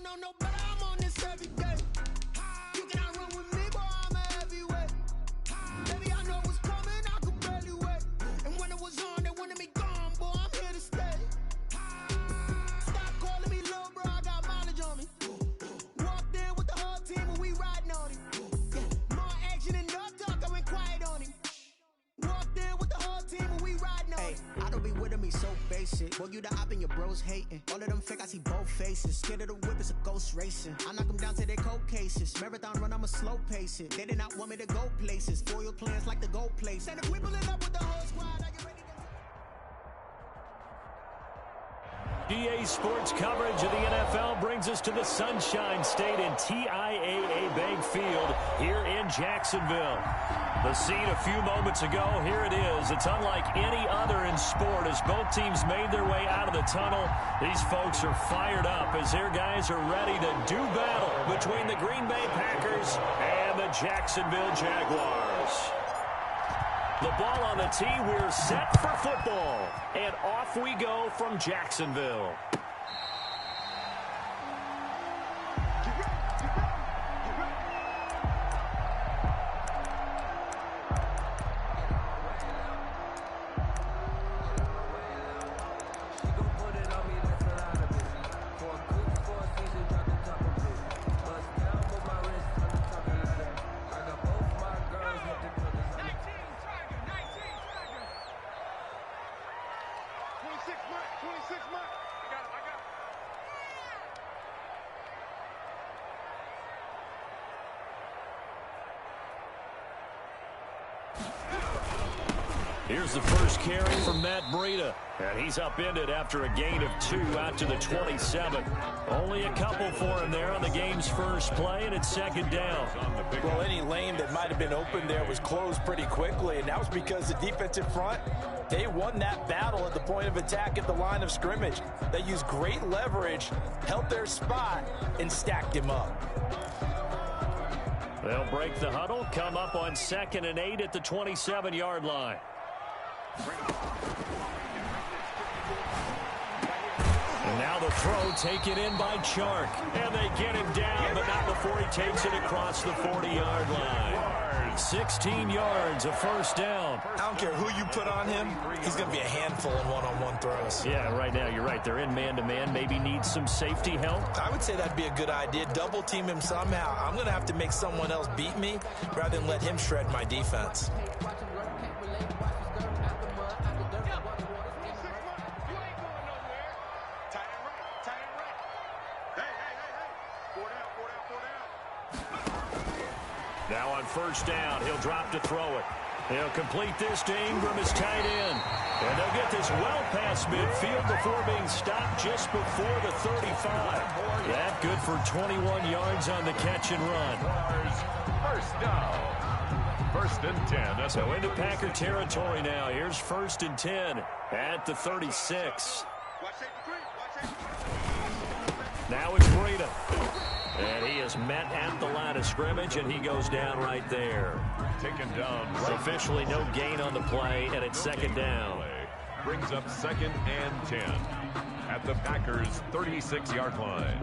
know no better, I'm on this every day. You cannot run with me, boy, I'm a heavyweight. Baby, I know what's coming, I could barely wait. And when it was on, they wanted me gone, boy, I'm here to stay. Stop calling me little bro, I got mileage on me. Walked in with the whole team and we riding on him. Yeah, more action and no talk, I went quiet on him. Walked in with the whole team and we riding on him. I don't be with me so basic. Boy, you the op and your bros hating. All of them fake, I see both faces. Scared of the whip, it's a ghost racing. I knock them down to their cold cases. Marathon run, I'ma slow pace it. They did not want me to go places. Foil plans like the gold place. And if we pull it up with the whole squad, I get ready to... EA Sports coverage of the NFL brings us to the Sunshine State in TIAA Bank Field here in Jacksonville. The scene a few moments ago, here it is. It's unlike any other in sport as both teams made their way out of the tunnel. These folks are fired up as their guys are ready to do battle between the Green Bay Packers and the Jacksonville Jaguars. The ball on the tee, we're set for football. And off we go from Jacksonville. Here's the first carry from Matt Breida. And he's upended after a gain of 2 out to the 27. Only a couple for him there on the game's first play, and it's second down. Well, any lane that might have been open there was closed pretty quickly, and that was because the defensive front, they won that battle at the point of attack at the line of scrimmage. They used great leverage, held their spot, and stacked him up. They'll break the huddle, come up on 2nd and 8 at the 27-yard line. And now the throw taken in by Chark. And they get him down, but not before he takes it across the 40-yard line. 16 yards, a first down. I don't care who you put on him, he's going to be a handful in one-on-one throws. Yeah, right now, you're right. They're in man-to-man, maybe needs some safety help. I would say that'd be a good idea. Double team him somehow. I'm going to have to make someone else beat me rather than let him shred my defense. Now on first down, he'll drop to throw it. He'll complete this to Ingram as tight end. And they'll get this well past midfield before being stopped just before the 35. That good for 21 yards on the catch and run. First down. 1st and 10. So into Packer territory now. Here's 1st and 10 at the 36. Now it's Breida. And he is met at the line of scrimmage, and he goes down right there. Taken down. So officially no gain on the play, and it's second down. Brings up 2nd and 10 at the Packers' 36-yard line.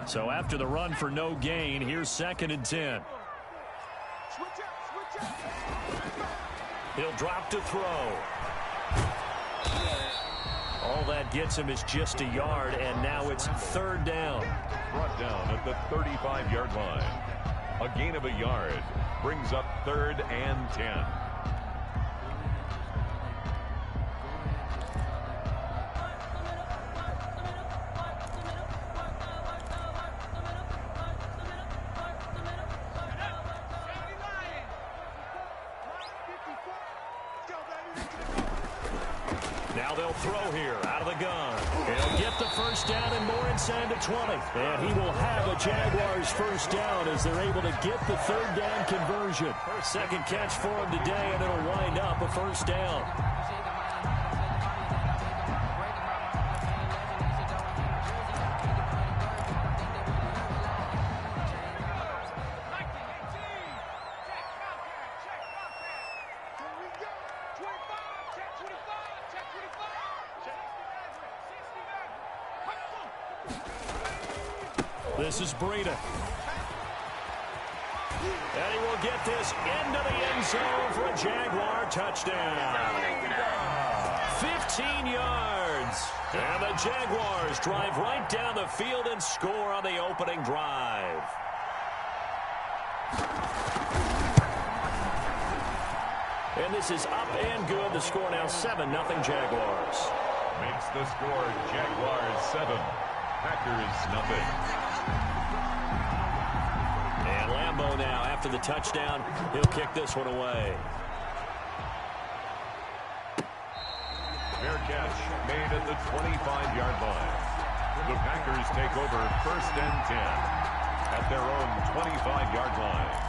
So after the run for no gain, here's 2nd and 10. He'll drop to throw. All that gets him is just a yard, and now it's 3rd down. Brought down at the 35-yard line. A gain of a yard brings up 3rd and 10. Now they'll throw here out of the gun. He'll get the first down and more inside the 20. And he will have a Jaguars first down as they're able to get the 3rd down conversion. Second catch for him today, and it'll wind up a first down. This is Breida. And he will get this into the end zone for a Jaguar touchdown. 15 yards. And the Jaguars drive right down the field and score on the opening drive. And this is up and good. The score now 7-0 Jaguars. Makes the score Jaguars 7, Packers nothing. And Lambeau now, after the touchdown, he'll kick this one away. Fair catch made at the 25-yard line. The Packers take over 1st and 10 at their own 25-yard line.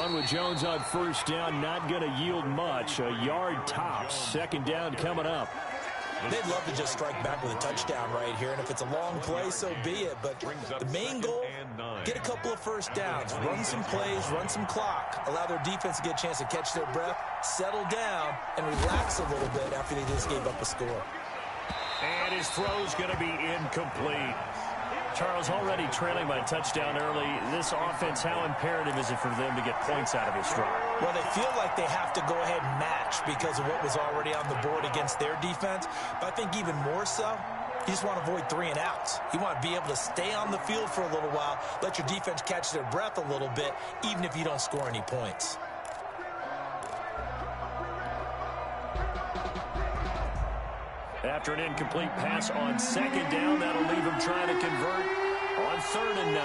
With Jones on 1st down, not going to yield much. A yard tops. 2nd down coming up. They'd love to just strike back with a touchdown right here, and if it's a long play, so be it. But the main goal, get a couple of 1st downs, run some plays, run some clock, allow their defense to get a chance to catch their breath, settle down, and relax a little bit after they just gave up a score. And his throw's going to be incomplete. Charles, already trailing by a touchdown early. This offense, how imperative is it for them to get points out of this drive? Well, they feel like they have to go ahead and match because of what was already on the board against their defense. But I think even more so, you just want to avoid 3 and outs. You want to be able to stay on the field for a little while, let your defense catch their breath a little bit, even if you don't score any points. After an incomplete pass on 2nd down, that'll leave him trying to convert on 3rd and 9.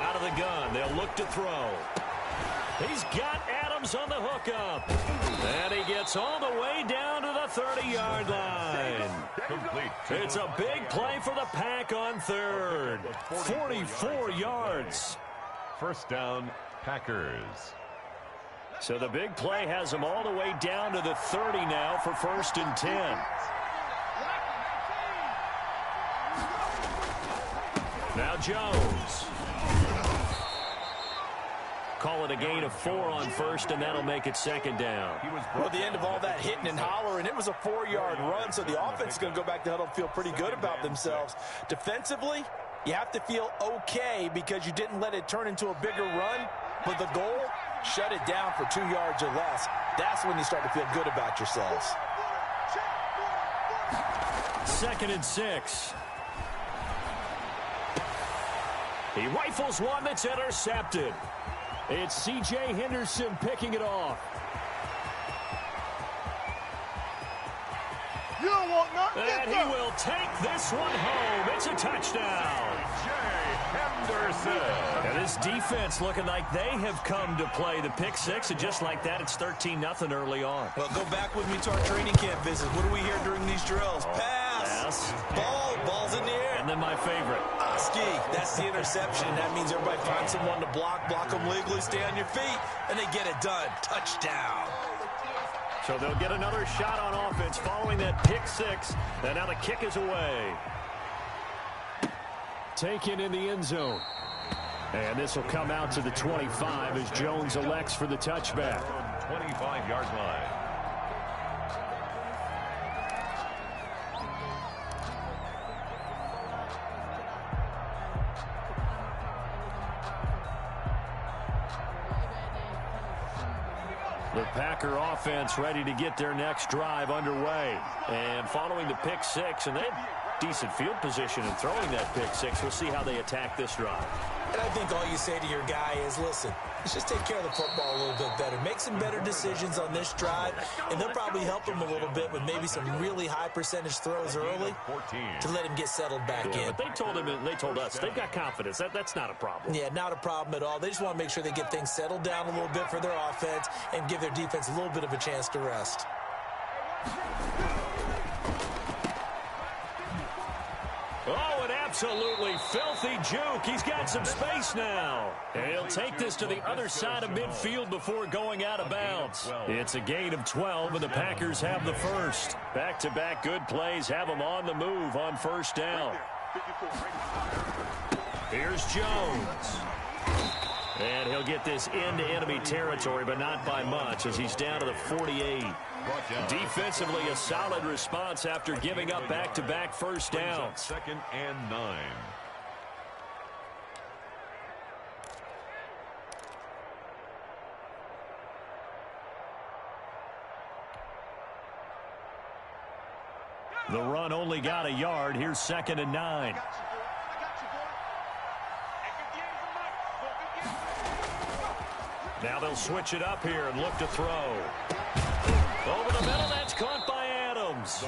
Out of the gun, they'll look to throw. He's got Adams on the hookup. And he gets all the way down to the 30-yard line. Complete. It's a big play for the Pack on 3rd. 44 yards. 1st down, Packers. So the big play has them all the way down to the 30 now for 1st and 10. Now Jones. Call it a gain of 4 on 1st, and that'll make it 2nd down. Well, at the end of all that hitting and hollering, it was a 4-yard run, so the offense is going to go back to huddle and feel pretty good about themselves. Defensively, you have to feel okay because you didn't let it turn into a bigger run, but the goal, shut it down for 2 yards or less. That's when you start to feel good about yourselves. 2nd and 6. He rifles one that's intercepted. It's C.J. Henderson picking it off. You don't want nothing. And he will take this one home. It's a touchdown. Henderson. And this defense looking like they have come to play the pick 6, and just like that, it's 13-0 early on. Well, go back with me to our training camp visit. What do we hear during these drills? Pass. Ball's in the air. And then my favorite. Ski. That's the interception. That means everybody finds someone to block them legally, stay on your feet, and they get it done. Touchdown. So they'll get another shot on offense following that pick 6. And now the kick is away. Taken in the end zone. And this will come out to the 25 as Jones elects for the touchback. 25-yard line. The Packer offense ready to get their next drive underway. And following the pick 6, and they had decent field position in throwing that pick 6. We'll see how they attack this drive. And I think all you say to your guy is, listen, let's just take care of the football a little bit better. Make some better decisions on this drive, and they'll probably help him a little bit with maybe some really high percentage throws early to let him get settled back in. But they told him, and they told us, they've got confidence. That's not a problem. Yeah, not a problem at all. They just want to make sure they get things settled down a little bit for their offense and give their defense a little bit of a chance to rest. Oh, and Absolutely filthy juke. He's got some space now. And he'll take this to the other side of midfield before going out of bounds. It's a gain of 12, and the Packers have the first. Back-to-back good plays have them on the move on first down. Here's Jones. And he'll get this into enemy territory, but not by much, as he's down to the 48. Defensively, a solid response after giving up back-to-back first downs. 2nd and 9. The run only got a yard. Here's 2nd and 9. Now they'll switch it up here and look to throw. Over the middle, that's caught by Adams.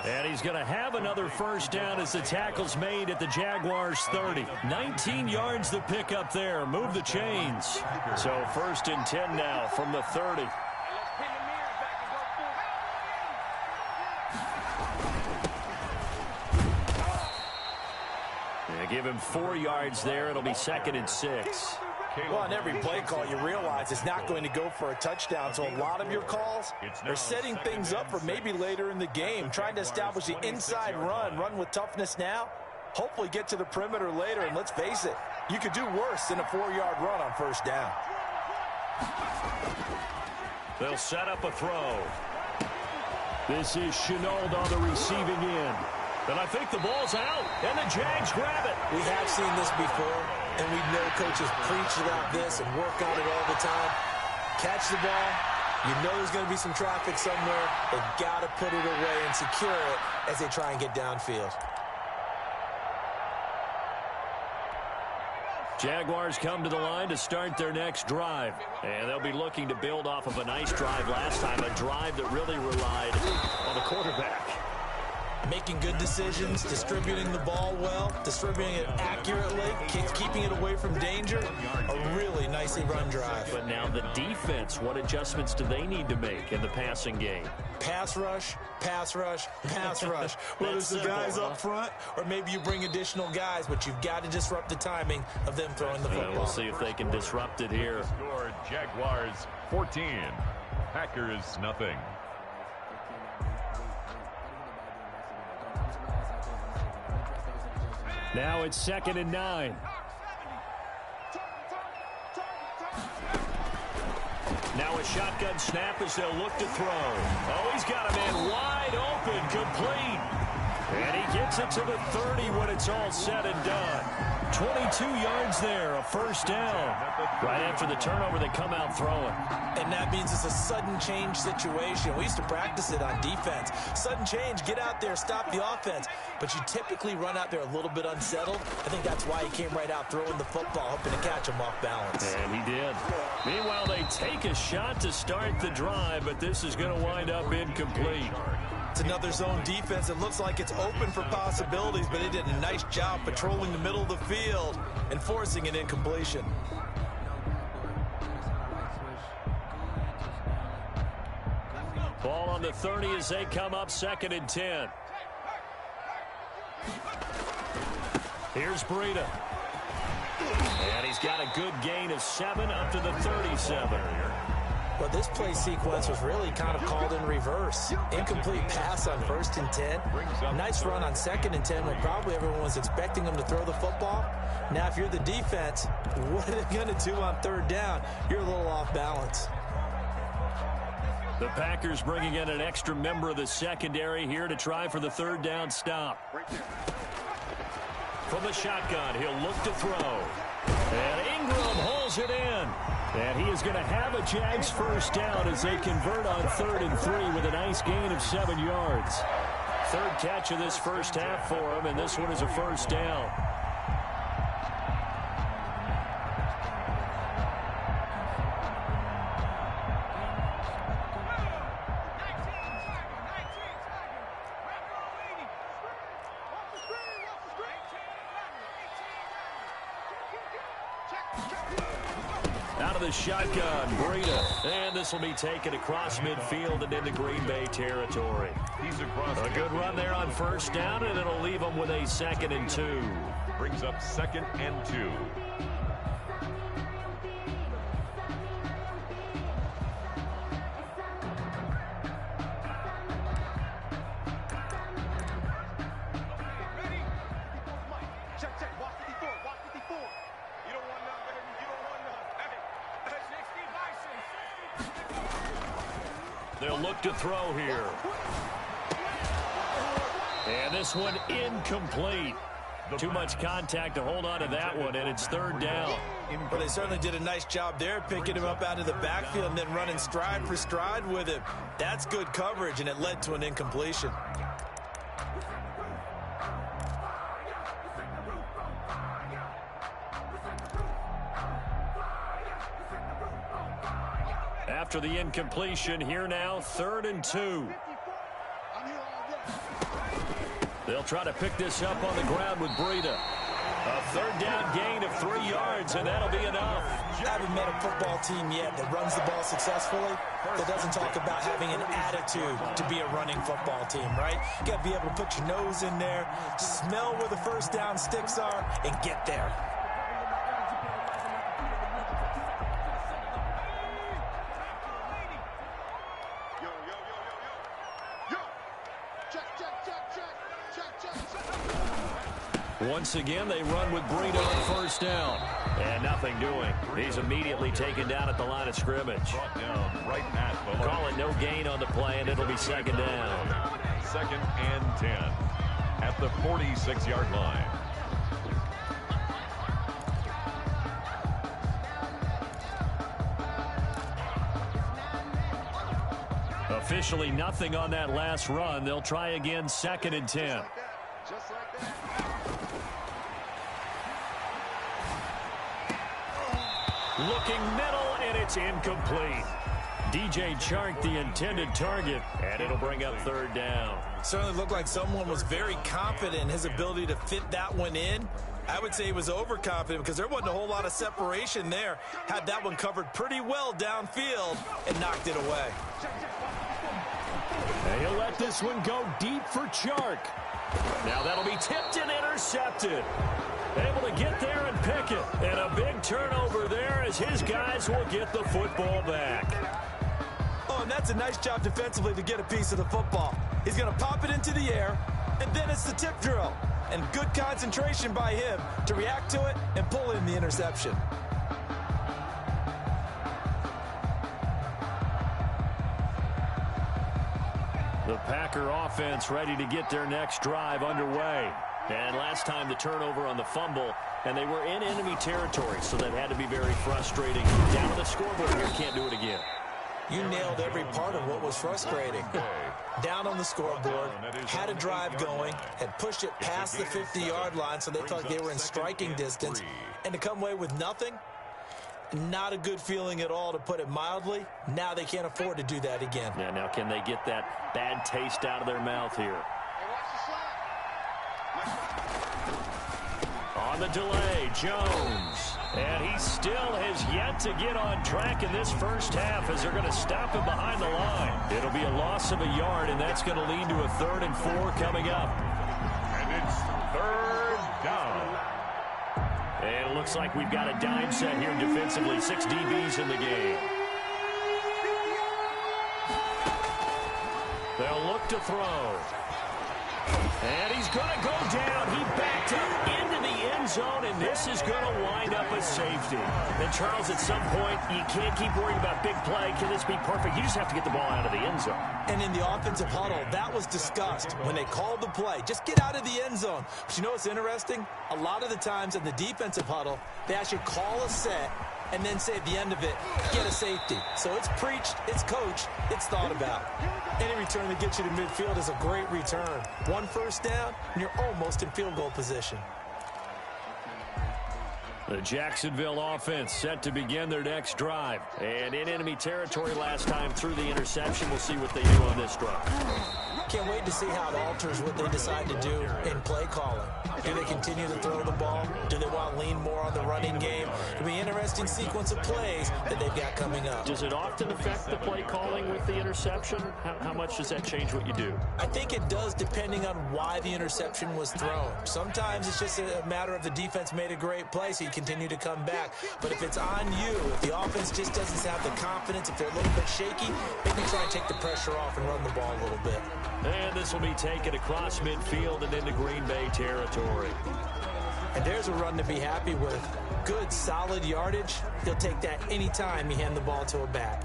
And he's going to have another first down as the tackle's made at the Jaguars' 30. 19 yards to pick up there. Move the chains. So 1st and 10 now from the 30. They give him 4 yards there. It'll be 2nd and 6. Well, on every play call, you realize it's not going to go for a touchdown. So a lot of your calls are setting things up for maybe later in the game, trying to establish the inside run with toughness now, hopefully get to the perimeter later. And let's face it, you could do worse than a 4-yard run on first down. They'll set up a throw. This is Chenault on the receiving end. And I think the ball's out, and the Jags grab it. We have seen this before, and we know coaches preach about this and work on it all the time. Catch the ball. You know there's going to be some traffic somewhere. They've got to put it away and secure it as they try and get downfield. Jaguars come to the line to start their next drive. And they'll be looking to build off of a nice drive last time, a drive that really relied on the quarterback. Making good decisions, distributing the ball well, distributing it accurately, keeping it away from danger. A really nicely run drive. But now the defense, what adjustments do they need to make in the passing game? Pass rush, pass rush, pass rush. Whether it's the guys up front or maybe you bring additional guys, but you've got to disrupt the timing of them throwing the football. We'll see if they can disrupt it here. Score Jaguars 14, Packers nothing. Now it's 2nd and 9. Now a shotgun snap as they'll look to throw. Oh, he's got a man wide open, complete. And he gets it to the 30 when it's all said and done. 22 yards there, a first down. Right after the turnover, they come out throwing. And that means it's a sudden change situation. We used to practice it on defense. Sudden change, get out there, stop the offense. But you typically run out there a little bit unsettled. I think that's why he came right out throwing the football, hoping to catch him off balance. And he did. Meanwhile, they take a shot to start the drive, but this is going to wind up incomplete. It's another zone defense. It looks like it's open for possibilities, but they did a nice job patrolling the middle of the field and forcing an incompletion. Ball on the 30 as they come up 2nd and 10. Here's Breida. And he's got a good gain of 7 up to the 37. But this play sequence was really kind of called in reverse. Incomplete pass on 1st and 10. Nice run on 2nd and 10 when probably everyone was expecting him to throw the football. Now, if you're the defense, what are they going to do on 3rd down? You're a little off balance. The Packers bringing in an extra member of the secondary here to try for the 3rd down stop. From the shotgun, he'll look to throw. And Ingram holds it in. And he is going to have a Jags first down as they convert on 3rd and 3 with a nice gain of 7 yards. 3rd catch of this first half for him, and this one is a first down. the shotgun. Breida. And this will be taken across midfield and into Green Bay territory. He's across. A good run there on first down, and it'll leave them with a 2nd and 2. Brings up 2nd and 2. They'll look to throw here. And this one incomplete. Too much contact to hold on to that one, and it's 3rd down. Well, they certainly did a nice job there, picking him up out of the backfield and then running stride for stride with him. That's good coverage, and it led to an incompletion. After the incompletion, here now, 3rd and 2. They'll try to pick this up on the ground with Breida. A 3rd down gain of 3 yards, and that'll be enough. I haven't met a football team yet that runs the ball successfully that doesn't talk about having an attitude to be a running football team, right? You got to be able to put your nose in there, smell where the first down sticks are, and get there. Once again, they run with Breida on first down. And nothing doing. He's immediately taken down at the line of scrimmage. Brought down right at the line. Call it no gain on the play, and it'll be 2nd down. 2nd and 10 at the 46-yard line. Officially nothing on that last run. They'll try again, 2nd and 10. Just like that. Looking middle, and it's incomplete. DJ Chark, the intended target, and it'll bring up 3rd down. Certainly looked like someone was very confident in his ability to fit that one in. I would say he was overconfident because there wasn't a whole lot of separation there. Had that one covered pretty well downfield and knocked it away. And he'll let this one go deep for Chark. Now that'll be tipped and intercepted. Able to get there and pick it. And a big turnover there as his guys will get the football back. Oh, and that's a nice job defensively to get a piece of the football. He's going to pop it into the air, and then it's the tip drill. And good concentration by him to react to it and pull in the interception. The Packer offense ready to get their next drive underway. And last time the turnover on the fumble, and they were in enemy territory, so that had to be very frustrating. Down to the scoreboard here, can't do it again. You nailed every part of what was frustrating. Down on the scoreboard, had a drive going, had pushed it past the 50-yard line so they felt like they were in striking distance, and to come away with nothing, not a good feeling at all, to put it mildly. Now they can't afford to do that again. Yeah, now can they get that bad taste out of their mouth here? On the delay, Jones. And he still has yet to get on track in this first half as they're going to stop him behind the line. It'll be a loss of a yard, and that's going to lead to a 3rd and 4 coming up. And it's 3rd down. And it looks like we've got a dime set here defensively. 6 DBs in the game. They'll look to throw. And he's going to go down. He backed up into the end zone, and this is going to wind up a safety. And, Charles, at some point, you can't keep worrying about big play. Can this be perfect? You just have to get the ball out of the end zone. And in the offensive huddle, that was discussed when they called the play. Just get out of the end zone. But you know what's interesting? A lot of the times in the defensive huddle, they actually call a set and then say at the end of it, get a safety. So it's preached, it's coached, it's thought about. Any return that gets you to midfield is a great return. 1 first down, and you're almost in field goal position. The Jacksonville offense set to begin their next drive. And in enemy territory last time through the interception. We'll see what they do on this drive. Can't wait to see how it alters what they decide to do in play calling. Do they continue to throw the ball? Do they want to lean more on the running game? It'll be an interesting sequence of plays that they've got coming up. Does it often affect the play calling with the interception? How much does that change what you do? I think it does, depending on why the interception was thrown. Sometimes it's just a matter of the defense made a great play, so you continue to come back. But if it's on you, if the offense just doesn't have the confidence, if they're a little bit shaky, maybe try and take the pressure off and run the ball a little bit. And this will be taken across midfield and into Green Bay territory. And there's a run to be happy with. Good, solid yardage. He'll take that anytime you hand the ball to a back.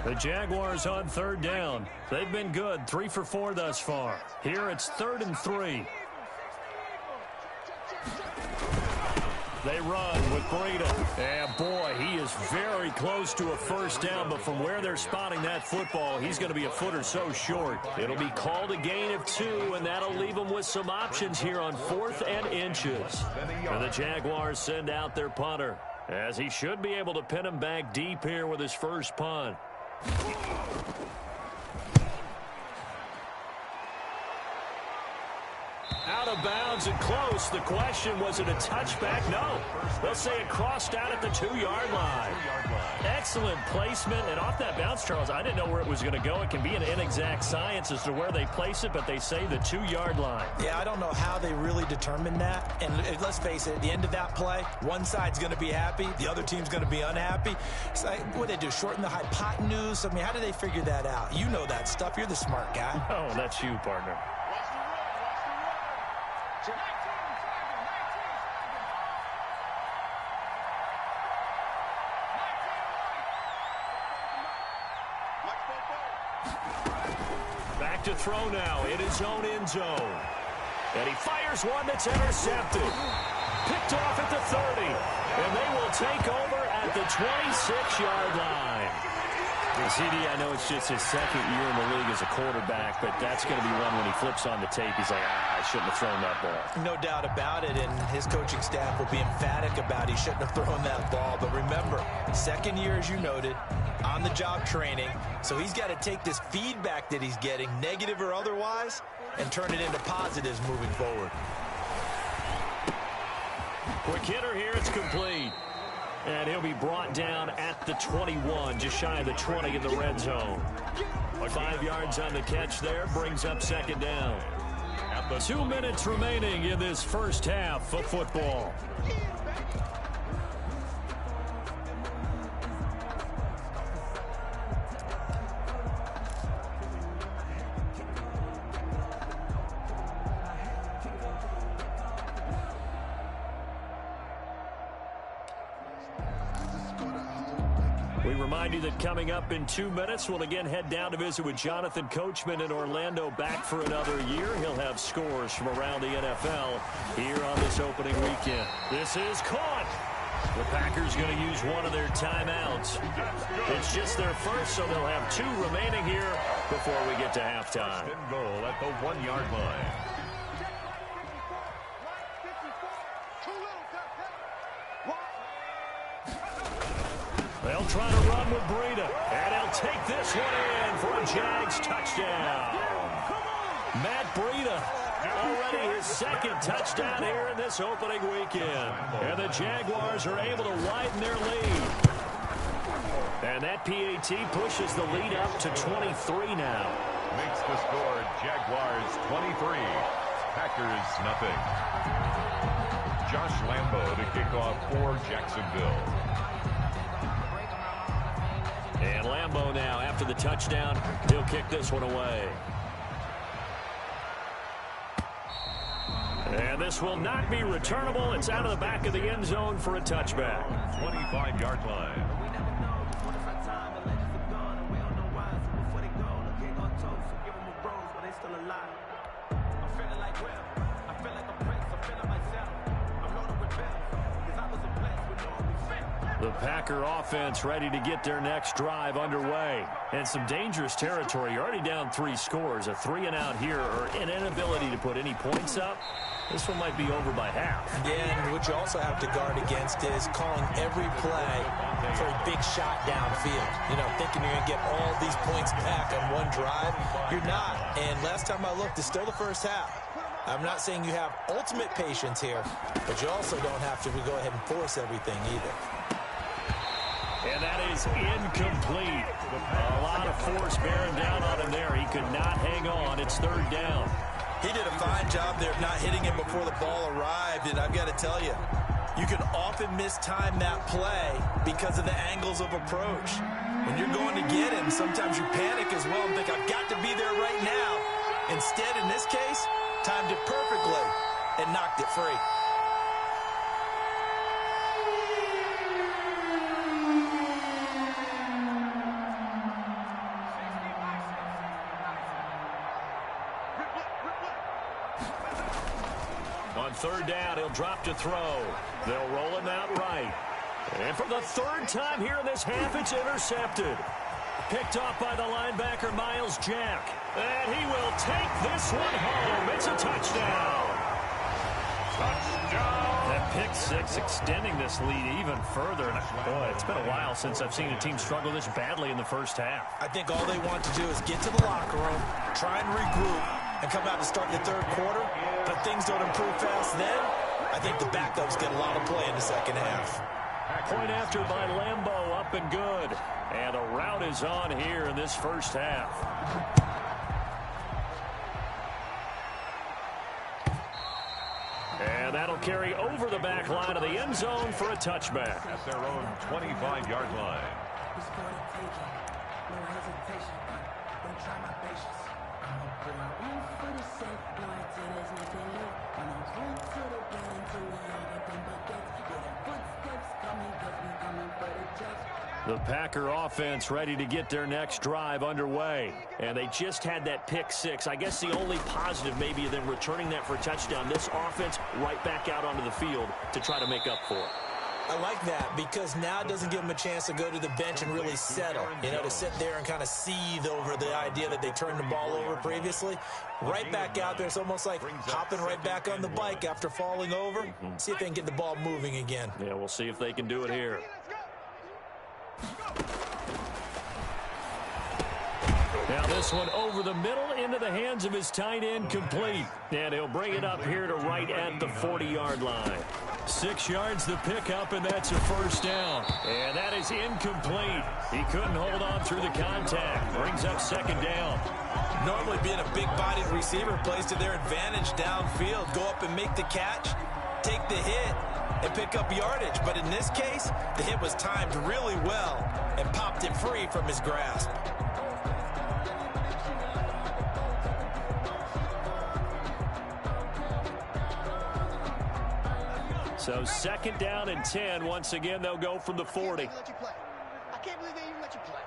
The Jaguars on third down. They've been good, 3 for 4 thus far. Here it's 3rd and 3. They run with Breida. And boy, he is very close to a first down, but from where they're spotting that football, he's going to be a foot or so short. It'll be called a gain of 2, and that'll leave them with some options here on 4th and inches. And the Jaguars send out their punter, as he should be able to pin him back deep here with his first punt. Out of bounds and close. The question, was it a touchback? No. They'll say it crossed out at the 2-yard line. Excellent placement. And off that bounce, Charles, I didn't know where it was going to go. It can be an inexact science as to where they place it, but they say the 2-yard line. Yeah, I don't know how they really determined that. And let's face it, at the end of that play, one side's going to be happy, the other team's going to be unhappy. It's like, what do they do, shorten the hypotenuse? I mean, how do they figure that out? You know that stuff. You're the smart guy. Oh, that's you, partner. Back to throw now in his own end zone. And he fires one that's intercepted. Picked off at the 30. And they will take over at the 26-yard line. CD, I know it's just his second year in the league as a quarterback, but that's going to be one when he flips on the tape. He's like, I shouldn't have thrown that ball. No doubt about it, and his coaching staff will be emphatic about he shouldn't have thrown that ball. But remember, second year, as you noted, on-the-job training, so he's got to take this feedback that he's getting, negative or otherwise, and turn it into positives moving forward. Quick hitter here, it's complete. And he'll be brought down at the 21, just shy of the 20 in the red zone. 5 yards on the catch there, brings up second down. 2 minutes remaining in this first half of football. We remind you that coming up in 2 minutes, we'll again head down to visit with Jonathan Coachman in Orlando, back for another year. He'll have scores from around the NFL here on this opening weekend. This is caught. The Packers going to use one of their timeouts. It's just their first, so they'll have 2 remaining here before we get to halftime. First and goal at the 1-yard line. They'll try to run with Breida, and he'll take this one in for a Jags touchdown. Matt Breida, already his second touchdown here in this opening weekend. And the Jaguars are able to widen their lead. And that PAT pushes the lead up to 23 now. Makes the score Jaguars 23, Packers nothing. Josh Lambo to kick off for Jacksonville. And Lambo now, after the touchdown, he'll kick this one away. And this will not be returnable. It's out of the back of the end zone for a touchback. 25-yard line. The Packer offense ready to get their next drive underway. And some dangerous territory. You're already down 3 scores. A 3-and-out here or an inability to put any points up. This one might be over by half. Yeah, and what you also have to guard against is calling every play for a big shot downfield. You know, thinking you're going to get all these points back on one drive. You're not. And last time I looked, it's still the first half. I'm not saying you have ultimate patience here, but you also don't have to go ahead and force everything either. And that is incomplete. A lot of force bearing down on him there. He could not hang on. It's 3rd down. He did a fine job there of not hitting him before the ball arrived, and I've got to tell you, you can often mistime that play because of the angles of approach. When you're going to get him, sometimes you panic as well and think, I've got to be there right now. Instead, in this case, timed it perfectly and knocked it free. On 3rd down, he'll drop to throw. They'll roll him out right. And for the 3rd time here in this half, it's intercepted. Picked off by the linebacker, Miles Jack. And he will take this one home. It's a touchdown. Touchdown. That pick 6 extending this lead even further. And boy, it's been a while since I've seen a team struggle this badly in the first half. I think all they want to do is get to the locker room, try and regroup, and come out and start the 3rd quarter. But things don't improve fast then. I think the backups get a lot of play in the 2nd half. Point after by Lambeau, up and good. And a rout is on here in this first half. And that'll carry over the back line of the end zone for a touchback. At their own 25-yard line. The Packer offense ready to get their next drive underway. And they just had that pick 6. I guess the only positive maybe of them returning that for a touchdown. This offense right back out onto the field to try to make up for it. I like that because now it doesn't give them a chance to go to the bench and really settle. You know, to sit there and kind of seethe over the idea that they turned the ball over previously. Right back out there. It's almost like hopping right back on the bike after falling over. See if they can get the ball moving again. Yeah, we'll see if they can do it here. Now this one over the middle into the hands of his tight end, complete. And he'll bring it up here to right at the 40-yard line. 6 yards the pickup, and that's a 1st down. And that is incomplete. He couldn't hold on through the contact. Brings up 2nd down. Normally being a big-bodied receiver plays to their advantage downfield. Go up and make the catch, take the hit, and pick up yardage. But in this case, the hit was timed really well and popped it free from his grasp. So 2nd down and 10. Once again, they'll go from the 40. I can't believe they even let you play.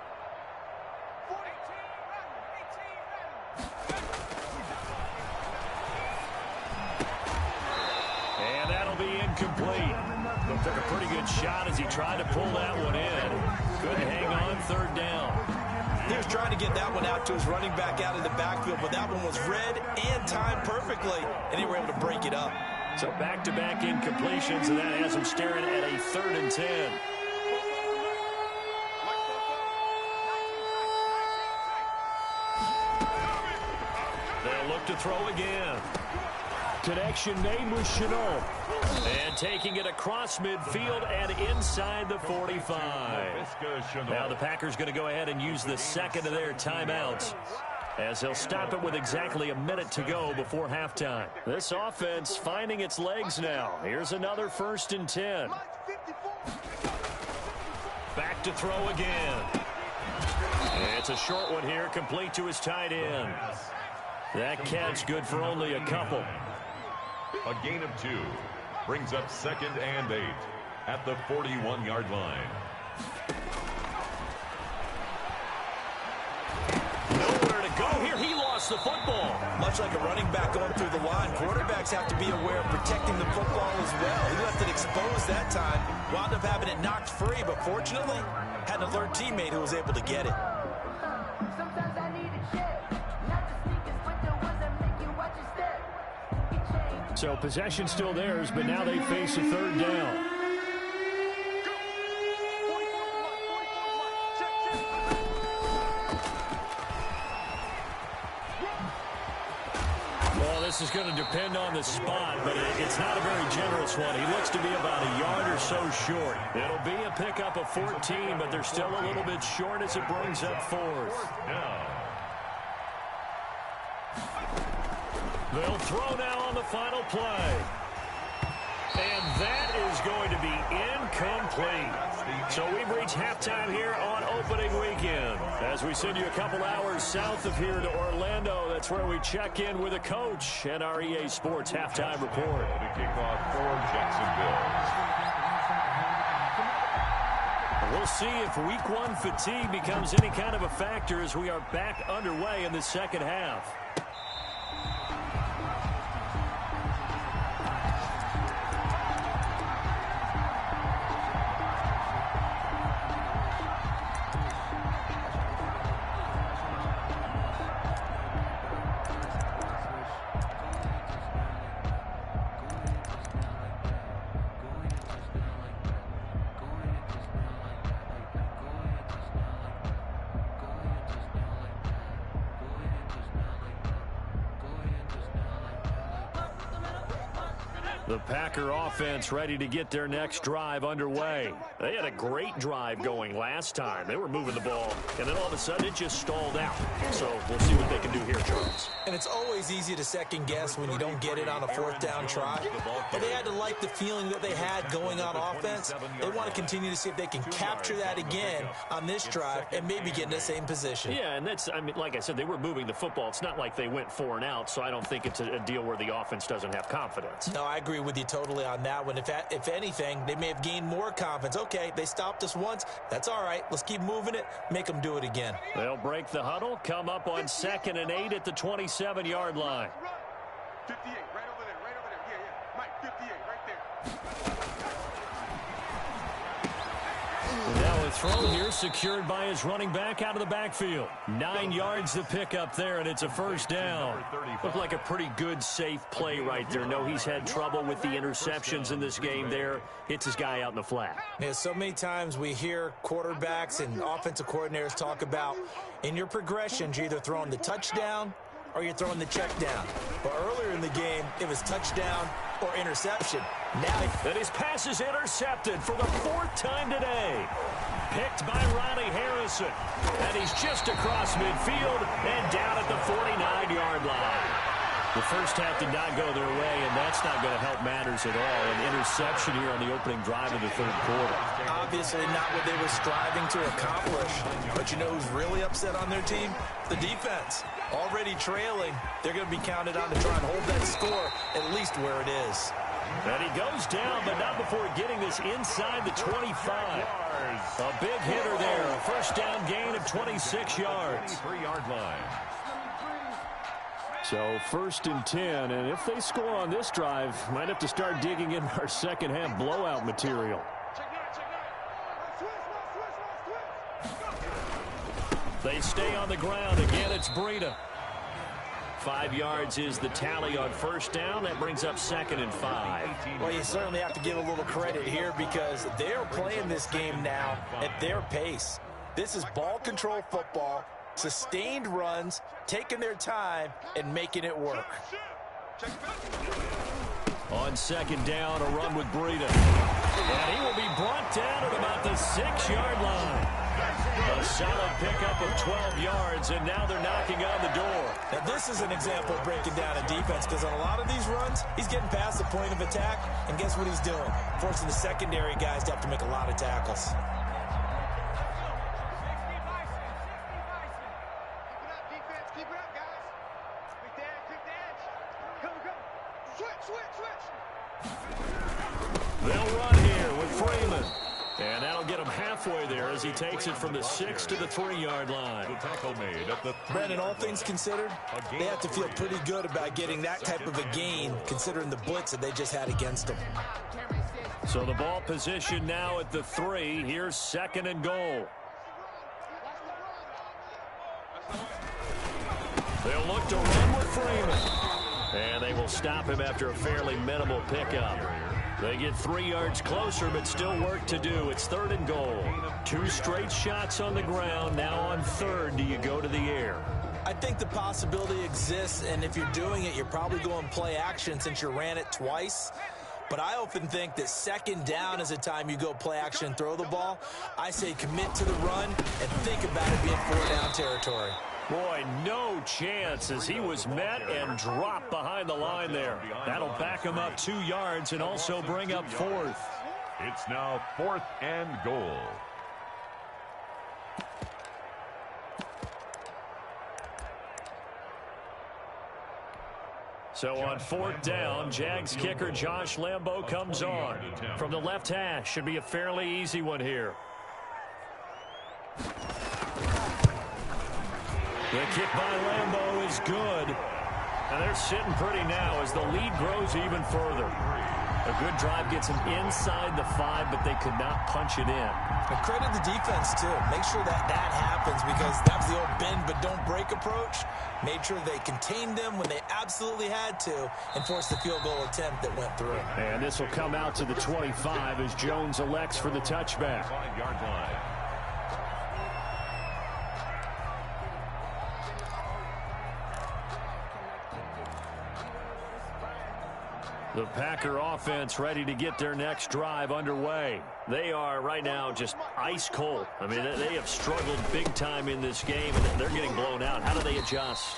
And that'll be incomplete. Looked like a pretty good shot as he tried to pull that one in. Couldn't hang on 3rd down. He was trying to get that one out to his running back out in the backfield, but that one was read and timed perfectly, and they were able to break it up. So back-to-back incompletions, and that has him staring at a 3rd and 10. They'll look to throw again. Connection made with Chenault. And taking it across midfield and inside the 45. Now the Packers going to go ahead and use the 2nd of their timeouts, as he'll stop it with exactly a minute to go before halftime. This offense finding its legs now. Here's another 1st and 10. Back to throw again. It's a short one here, complete to his tight end. That catch good for only a couple. A gain of 2 brings up 2nd and 8 at the 41-yard line. Nowhere to go here. He lost lost the football. Much like a running back going through the line, quarterbacks have to be aware of protecting the football as well. He left it exposed that time, wound up having it knocked free, but fortunately, had an alert teammate who was able to get it. Sometimes I need a check, not the sneakers, but the ones that make you watch your step. So possession still theirs, but now they face a third down. This is going to depend on the spot, but it's not a very generous one. He looks to be about a yard or so short. It'll be a pickup of 14, but they're still a little bit short as it brings up fourth. They'll throw now on the final play. And that is going to be incomplete. So we've reached halftime here on opening weekend. As we send you a couple hours south of here to Orlando, that's where we check in with a coach and our EA Sports halftime report. To kick off for Jacksonville. We'll see if week one fatigue becomes any kind of a factor as we are back underway in the second half. The Packer offense ready to get their next drive underway. They had a great drive going last time. They were moving the ball, and then all of a sudden it just stalled out. So we'll see what they can do here, Charles. And it's always easy to second guess when you don't get it on a fourth down try. But they had to like the feeling that they had going on offense. They want to continue to see if they can capture that again on this drive and maybe get in the same position. Yeah, and that's, I mean, like I said, they were moving the football. It's not like they went 4 and out, so I don't think it's a deal where the offense doesn't have confidence. No, I agree with you totally on that one. If anything, they may have gained more confidence. Okay, they stopped us once. That's all right. Let's keep moving it. Make them do it again. They'll break the huddle, come up on 2nd and 8 at the 27-yard line. 58, right over there, right over there. Yeah, Mike, 58, right there. Now a throw here secured by his running back out of the backfield. 9 yards to pick up there, and it's a first down. Looked like a pretty good, safe play right there. No, he's had trouble with the interceptions in this game there. Hits his guy out in the flat. Yeah, so many times we hear quarterbacks and offensive coordinators talk about in your progressions, you're either throwing the touchdown or you're throwing the check down. But earlier in the game, it was touchdown or interception. Now, and his pass is intercepted for the 4th time today. Picked by Ronnie Harrison. And he's just across midfield and down at the 49-yard line. The first half did not go their way, and that's not going to help matters at all. An interception here on the opening drive of the 3rd quarter. Obviously not what they were striving to accomplish. But you know who's really upset on their team? The defense. Already trailing, they're going to be counted on to try and hold that score at least where it is. And he goes down, but not before getting this inside the 25. A big hitter there. A first down gain of 26 yards. 3-yard line. So 1st and 10, and if they score on this drive, might have to start digging in our second half blowout material. They stay on the ground. Again, it's Breida. 5 yards is the tally on first down. That brings up 2nd and 5. Well, you certainly have to give a little credit here because they're playing this game now at their pace. This is ball control football, sustained runs, taking their time, and making it work. On 2nd down, a run with Breida. And he will be brought down at about the 6-yard line. A solid pickup of 12 yards, and now they're knocking on the door. Now, this is an example of breaking down a defense because on a lot of these runs, he's getting past the point of attack, and guess what he's doing? Forcing the secondary guys to have to make a lot of tackles. Keep it up, guys. Quick dash. Come. Switch. They'll run here with Freeman. And that'll get him halfway there as he takes it from the 6 to the 3-yard line. The tackle made at the Brandon, all things considered, they have to feel pretty good about getting that type of a gain, considering the blitz that they just had against them. So the ball position now at the 3. Here's 2nd and goal. They'll look to run with Freeman. And they will stop him after a fairly minimal pickup. They get 3 yards closer, but still work to do. It's 3rd and goal. 2 straight shots on the ground. Now on 3rd, do you go to the air? I think the possibility exists, and if you're doing it, you're probably going play action since you ran it twice. But I often think that 2nd down is the time you go play action and throw the ball. I say commit to the run and think about it being 4-down territory. Boy, no chance as he was met and dropped behind the line there. That'll back him up 2 yards and also bring up 4th. It's now 4th and goal. So on 4th down, Jags kicker Josh Lambo comes on. From the left hash, should be a fairly easy one here. The kick by Lambo is good. And they're sitting pretty now as the lead grows even further. A good drive gets them inside the 5, but they could not punch it in. And credit the defense, too. Make sure that happens because that was the old bend but don't break approach. Made sure they contained them when they absolutely had to and forced the field goal attempt that went through. And this will come out to the 25 as Jones elects for the touchback. 5-yard line. The Packer offense ready to get their next drive underway. They are right now just ice cold. I mean, they have struggled big time in this game, and they're getting blown out. How do they adjust?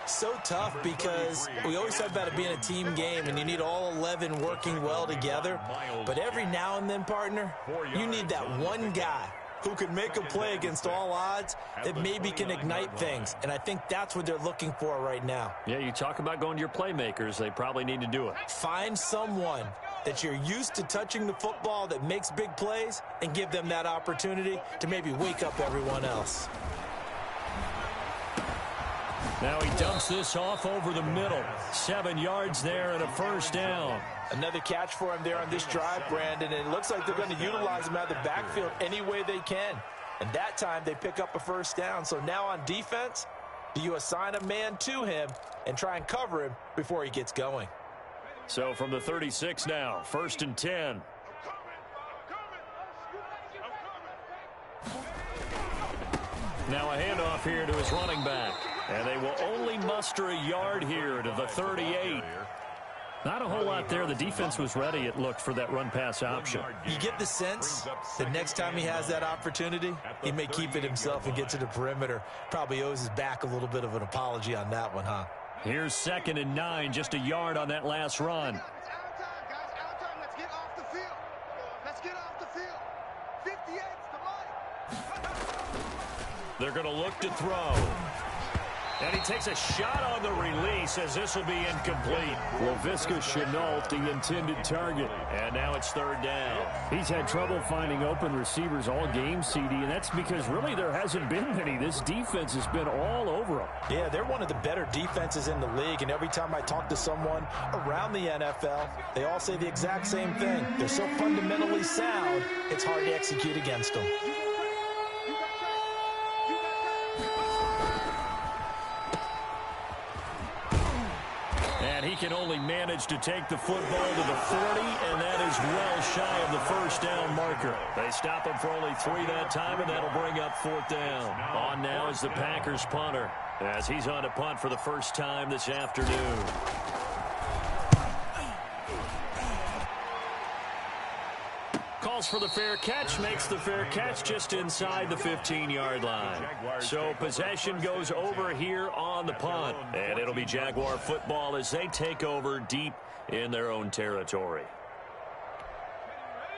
So tough because we always talk about it being a team game, and you need all 11 working well together. But every now and then, partner, you need that one guy who can make a play against all odds that maybe can ignite things. And I think that's what they're looking for right now. Yeah, you talk about going to your playmakers. They probably need to do it. Find someone that you're used to touching the football that makes big plays and give them that opportunity to maybe wake up everyone else. Now he dumps this off over the middle. 7 yards there and a 1st down. Another catch for him there on this drive, Brandon, and it looks like they're going to utilize him out of the backfield any way they can. And that time they pick up a 1st down. So now on defense, do you assign a man to him and try and cover him before he gets going? So from the 36 now, 1st and 10. Now a handoff here to his running back. And they will only muster a yard here to the 38. Not a whole lot there. The defense was ready, it looked, for that run-pass option. You get the sense that next time he has that opportunity, he may keep it himself and get to the perimeter. Probably owes his back a little bit of an apology on that one, huh? Here's 2nd and 9, just a yard on that last run. It's our time, guys. Our time. Let's get off the field. Let's get off the field. 58's the line. They're going to look to throw. And he takes a shot on the release as this will be incomplete. Laviska Shenault, the intended target. And now it's 3rd down. He's had trouble finding open receivers all game, CD, and that's because really there hasn't been many. This defense has been all over him. Yeah, they're one of the better defenses in the league, and every time I talk to someone around the NFL, they all say the exact same thing. They're so fundamentally sound, it's hard to execute against them. He can only manage to take the football to the 40, and that is well shy of the 1st down marker. They stop him for only 3 that time, and that'll bring up 4th down. On now is the Packers punter, as he's on to punt for the first time this afternoon. Calls for the fair catch, makes the fair catch just inside the 15-yard line. So possession goes over here on the punt, and it'll be Jaguar football as they take over deep in their own territory.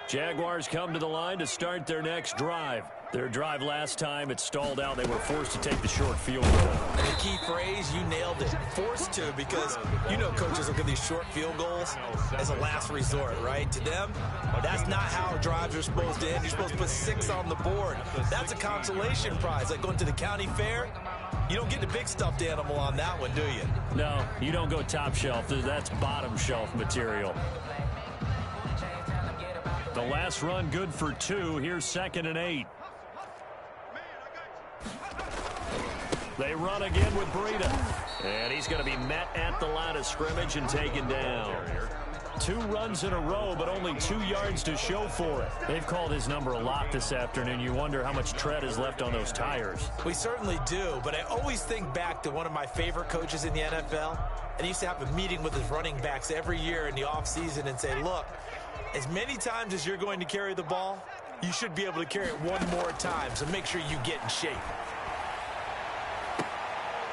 Jaguars come to the line to start their next drive. Their drive last time, it stalled out. They were forced to take the short field goal. And they key phrase. You nailed it. Forced to, because you know coaches look at these short field goals as a last resort, right? To them, that's not how drives are supposed to end. You're supposed to put 6 on the board. That's a consolation prize, like going to the county fair. You don't get the big stuffed animal on that one, do you? No, you don't go top shelf. That's bottom shelf material. The last run good for 2. Here's 2nd and 8. They run again with Breida. And he's going to be met at the line of scrimmage and taken down. 2 runs in a row, but only 2 yards to show for it. They've called his number a lot this afternoon. You wonder how much tread is left on those tires. We certainly do, but I always think back to one of my favorite coaches in the NFL. And he used to have a meeting with his running backs every year in the offseason and say, look, as many times as you're going to carry the ball, you should be able to carry it 1 more time, so make sure you get in shape.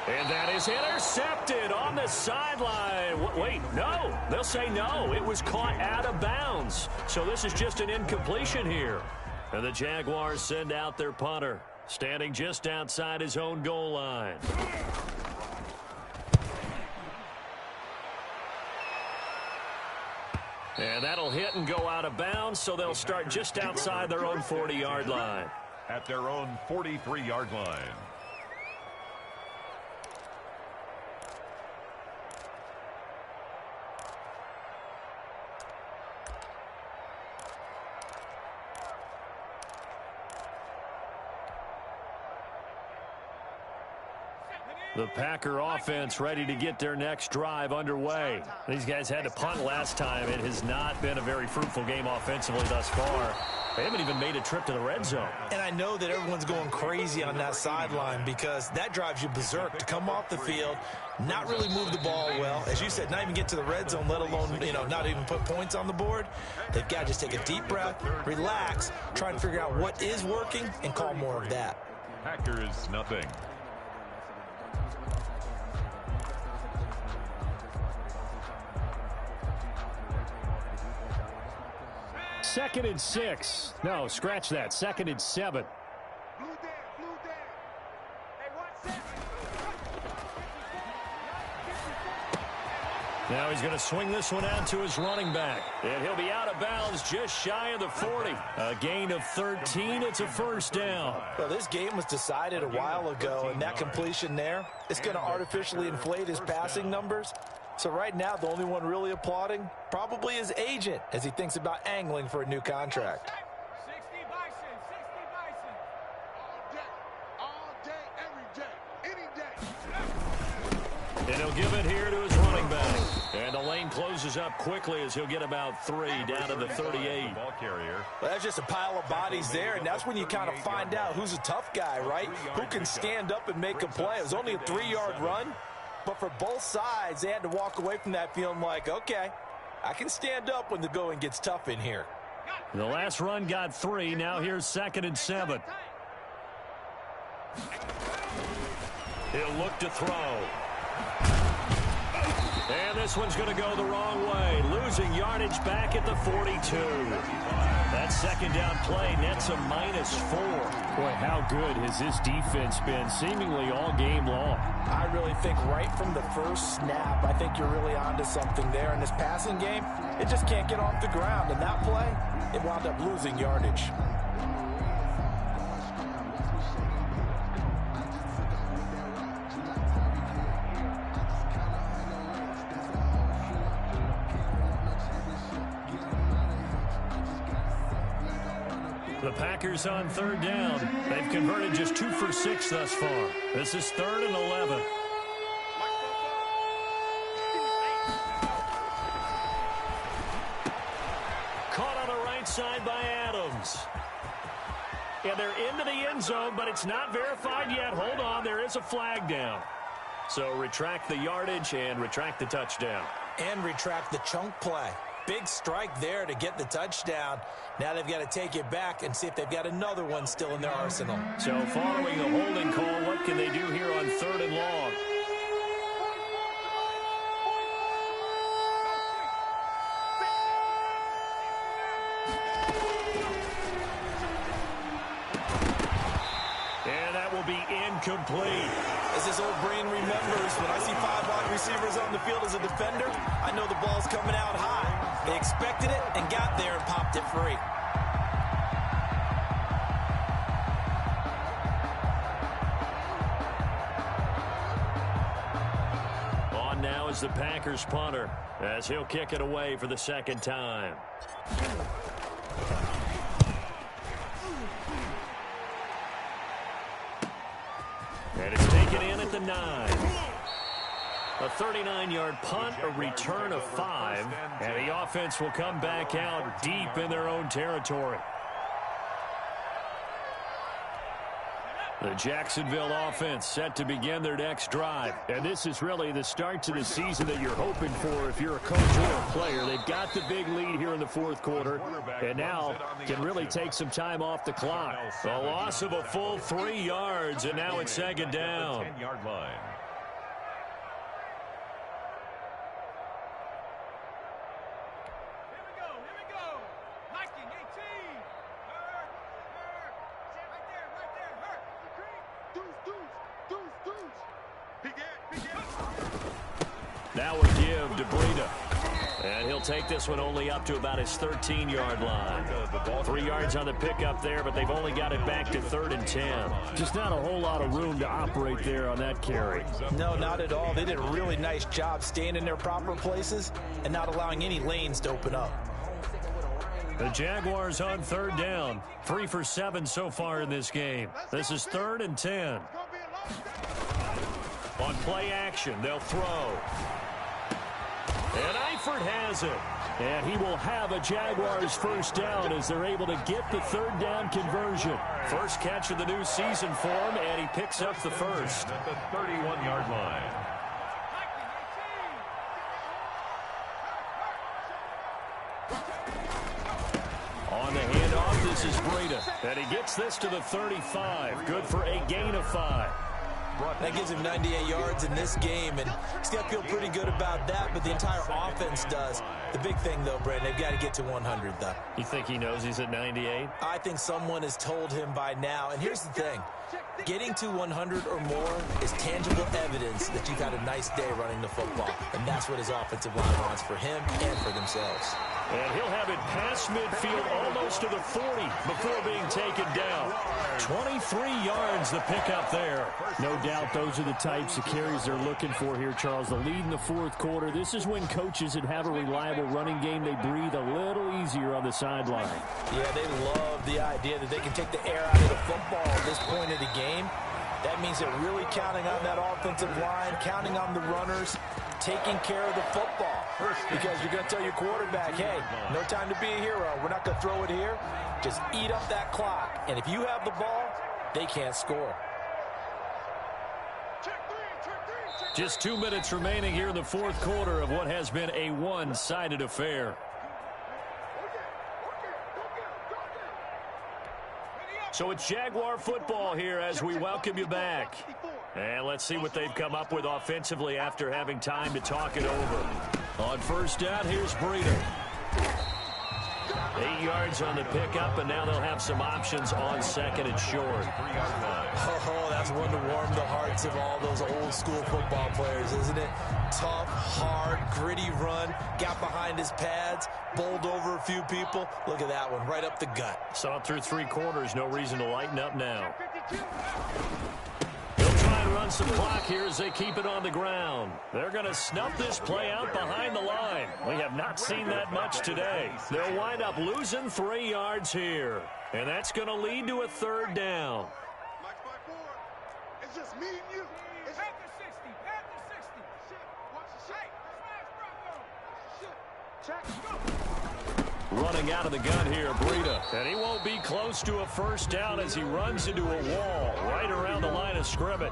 And that is intercepted on the sideline. Wait, no. They'll say no. It was caught out of bounds. So this is just an incompletion here. And the Jaguars send out their punter, standing just outside his own goal line. And that'll hit and go out of bounds, so they'll start just outside their own 40-yard line. At their own 43-yard line. The Packer offense ready to get their next drive underway. These guys had to punt last time. It has not been a very fruitful game offensively thus far. They haven't even made a trip to the red zone. And I know that everyone's going crazy on that sideline because that drives you berserk to come off the field, not really move the ball well. As you said, not even get to the red zone, let alone, not even put points on the board. They've got to just take a deep breath, relax, try and figure out what is working, and call more of that. Packers nothing. Second and 6. No, scratch that. 2nd and 7. Now he's going to swing this one out to his running back. And he'll be out of bounds just shy of the 40. A gain of 13. It's a first down. Well, this game was decided a while ago, and that completion there, it's going to artificially inflate his passing numbers. So right now, the only one really applauding probably his agent as he thinks about angling for a new contract. 60 Bison, 60 Bison. All day, every day, any day. And he'll give it here to his running back. And the lane closes up quickly as he'll get about 3 down to the 38. Ball carrier. Well, that's just a pile of bodies there, and that's when you kind of find out who's a tough guy, right? Who can stand up and make a play. It was only a 3-yard run. But for both sides, they had to walk away from that feeling like, okay, I can stand up when the going gets tough in here. The last run got 3. Now here's 2nd and 7. He'll look to throw. And this one's going to go the wrong way. Losing yardage back at the 42. That second down play nets a -4. Boy, how good has this defense been seemingly all game long? I really think right from the first snap, I think you're really onto something there. In this passing game, it just can't get off the ground. And that play, it wound up losing yardage. The Packers on 3rd down. They've converted just 2 for 6 thus far. This is 3rd and 11. Caught on the right side by Adams. And they're into the end zone, but it's not verified yet. Hold on, there is a flag down. So retract the yardage and retract the touchdown. And retract the chunk play. Big strike there to get the touchdown. Now they've got to take it back and see if they've got another one still in their arsenal. So following the holding call, what can they do here on 3rd and long? And that will be incomplete. As As his old brain remembers, when I see 5 wide receivers on the field as a defender, I know the ball's coming out high. They expected it and got there and popped it free. On now is the Packers punter, as he'll kick it away for the second time. And it's taken in at the 9. A 39-yard punt, a return of 5, and the offense will come back out deep in their own territory. The Jacksonville offense set to begin their next drive. And this is really the start to the season that you're hoping for if you're a coach or a player. They've got the big lead here in the fourth quarter, and now can really take some time off the clock. A loss of a full 3 yards, and now it's second down. 10-yard line. Now a give to Breida. And he'll take this one only up to about his 13-yard line. 3 yards on the pickup there, but they've only got it back to 3rd and 10. Just not a whole lot of room to operate there on that carry. No, not at all. They did a really nice job staying in their proper places and not allowing any lanes to open up. The Jaguars on 3rd down. 3 for 7 so far in this game. This is 3rd and 10. On play action, they'll throw. And Eifert has it. And he will have a Jaguars first down as they're able to get the 3rd down conversion. First catch of the new season for him, and he picks up the first. At the 31-yard line. On the handoff, this is Breida. And he gets this to the 35. Good for a gain of 5. That gives him 98 yards in this game, and he's got to feel pretty good about that, but the entire offense does. The big thing, though, Brandon, they've got to get to 100, though. You think he knows he's at 98? I think someone has told him by now, and here's the thing. Getting to 100 or more is tangible evidence that you've had a nice day running the football, and that's what his offensive line wants for him and for themselves. And he'll have it past midfield almost to the 40 before being taken down. 23 yards the pickup there. No doubt those are the types of carries they're looking for here, Charles. The lead in the fourth quarter. This is when coaches that have a reliable running game, they breathe a little easier on the sideline. Yeah, they love the idea that they can take the air out of the football at this point of the game. That means they're really counting on that offensive line, counting on the runners, taking care of the football. Because you're going to tell your quarterback, hey, no time to be a hero. We're not going to throw it here. Just eat up that clock. And if you have the ball, they can't score. Just 2 minutes remaining here in the fourth quarter of what has been a one-sided affair. So it's Jaguar football here as we welcome you back. And let's see what they've come up with offensively after having time to talk it over. On first down, here's Breida. 8 yards on the pickup, and now they'll have some options on second and short. Oh, that's one to warm the hearts of all those old school football players, isn't it? Tough, hard, gritty run, got behind his pads, bowled over a few people. Look at that one, right up the gut. Saw it through 3 quarters, no reason to lighten up now. He'll try and run some clock here as they keep it on the ground. They're going to snuff this play out behind the line. We have not seen that much today. They'll wind up losing 3 yards here. And that's going to lead to a 3rd down. It's just me and you. It's at the 60. At the 60. Shit. Watch the shit. Smash Bravo. Shit. Check. Go. Running out of the gun here, Breida. And he won't be close to a first down as he runs into a wall right around the line of scrimmage.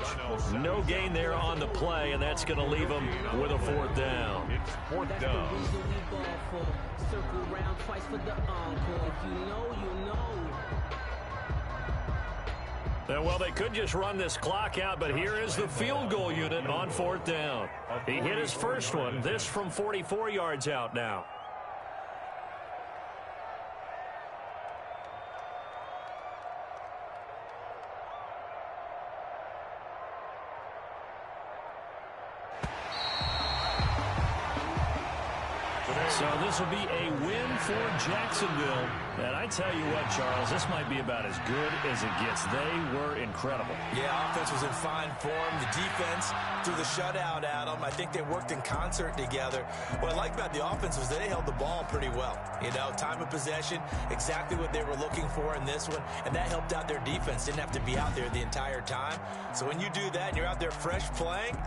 No gain there on the play, and that's going to leave him with a 4th down. It's 4th down. Circle round twice for the encore. If you know, you know. Well, they could just run this clock out, but here is the field goal unit on 4th down. He hit his first one, this from 44 yards out now. So this will be a win for Jacksonville. And I tell you what, Charles, this might be about as good as it gets. They were incredible. Yeah, offense was in fine form. The defense threw the shutout at them. I think they worked in concert together. What I like about the offense was they held the ball pretty well. You know, time of possession, exactly what they were looking for in this one, and that helped out their defense. Didn't have to be out there the entire time. So when you do that and you're out there fresh playing,